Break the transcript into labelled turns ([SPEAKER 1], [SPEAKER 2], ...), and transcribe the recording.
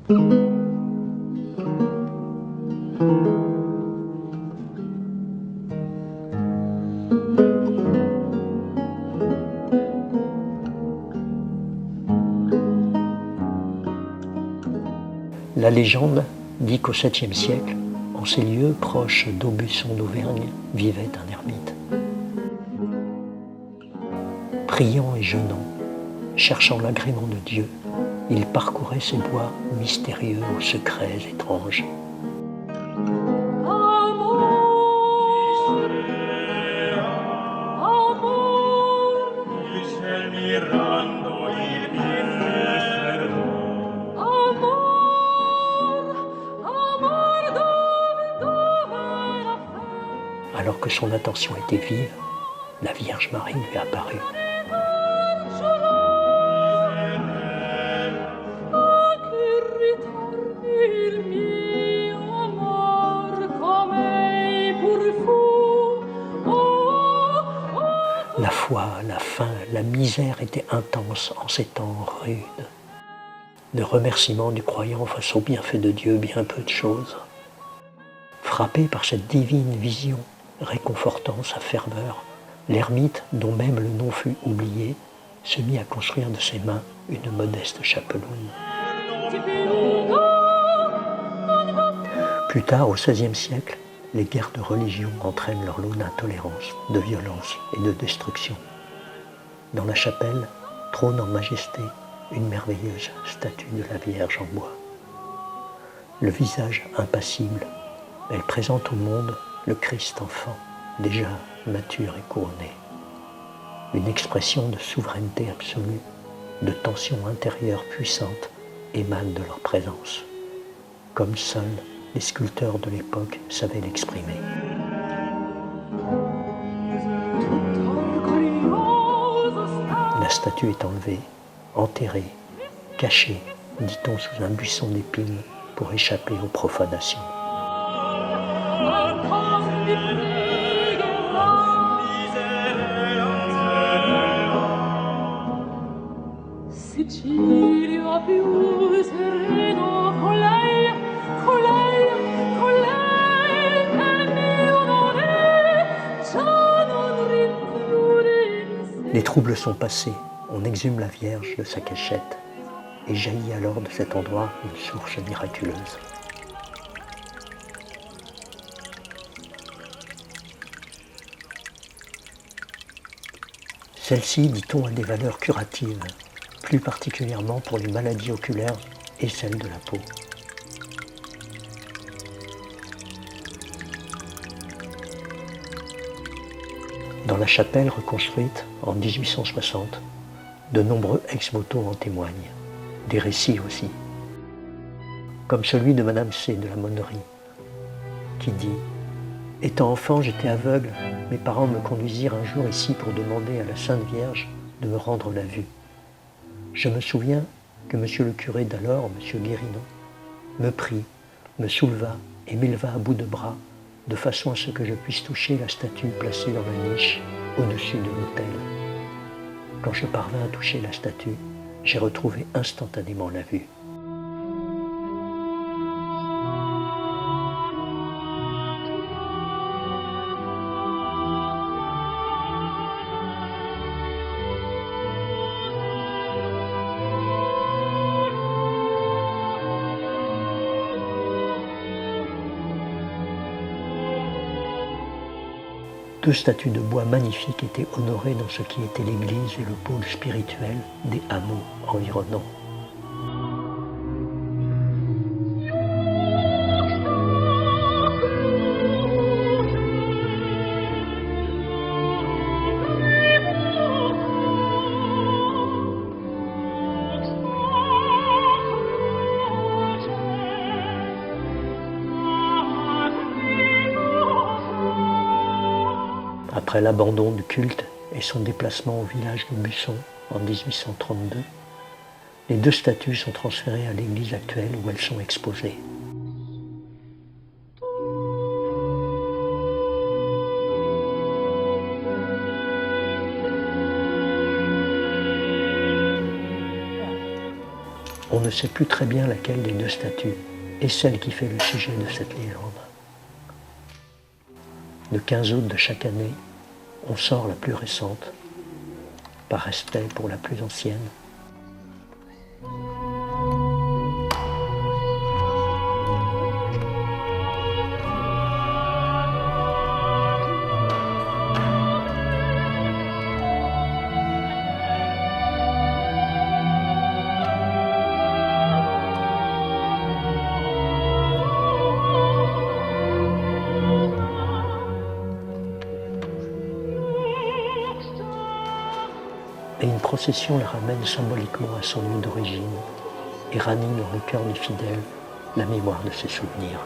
[SPEAKER 1] La légende dit qu'au 7e siècle, en ces lieux proches d'Aubusson d'Auvergne, vivait un ermite. Priant et jeûnant, cherchant l'agrément de Dieu, il parcourait ces bois mystérieux aux secrets étranges. Alors que son attention était vive, la Vierge Marie lui apparut. La foi, la faim, la misère étaient intenses en ces temps rudes. Le remerciement du croyant face au bienfait de Dieu, bien peu de choses. Frappé par cette divine vision, réconfortant sa ferveur, l'ermite, dont même le nom fut oublié, se mit à construire de ses mains une modeste chapeloune. Plus tard, au XVIe siècle, les guerres de religion entraînent leur lot d'intolérance, de violence et de destruction. Dans la chapelle trône en majesté une merveilleuse statue de la Vierge en bois. Le visage impassible, elle présente au monde le Christ enfant, déjà mature et couronné. Une expression de souveraineté absolue, de tension intérieure puissante émane de leur présence, comme seuls les sculpteurs de l'époque savaient l'exprimer. La statue est enlevée, enterrée, cachée, dit-on, sous un buisson d'épines pour échapper aux profanations. Les troubles sont passés, on exhume la Vierge de sa cachette et jaillit alors de cet endroit une source miraculeuse. Celle-ci, dit-on, a des valeurs curatives, plus particulièrement pour les maladies oculaires et celles de la peau. Dans la chapelle reconstruite en 1860, de nombreux ex-voto en témoignent, des récits aussi, comme celui de Madame C. de la Monnerie, qui dit « Étant enfant, j'étais aveugle, mes parents me conduisirent un jour ici pour demander à la Sainte Vierge de me rendre la vue. Je me souviens que monsieur le curé d'alors, monsieur Guérinon, me prit, me souleva et m'éleva à bout de bras, de façon à ce que je puisse toucher la statue placée dans la niche au-dessus de l'autel. Quand je parvins à toucher la statue, j'ai retrouvé instantanément la vue. » Deux statues de bois magnifiques étaient honorées dans ce qui était l'église et le pôle spirituel des hameaux environnants. Après l'abandon du culte et son déplacement au village de Busson en 1832, les deux statues sont transférées à l'église actuelle où elles sont exposées. On ne sait plus très bien laquelle des deux statues est celle qui fait le sujet de cette légende. Le 15 août de chaque année, on sort la plus récente, par respect pour la plus ancienne. Et une procession la ramène symboliquement à son lieu d'origine et ranime dans le cœur des fidèles la mémoire de ses souvenirs.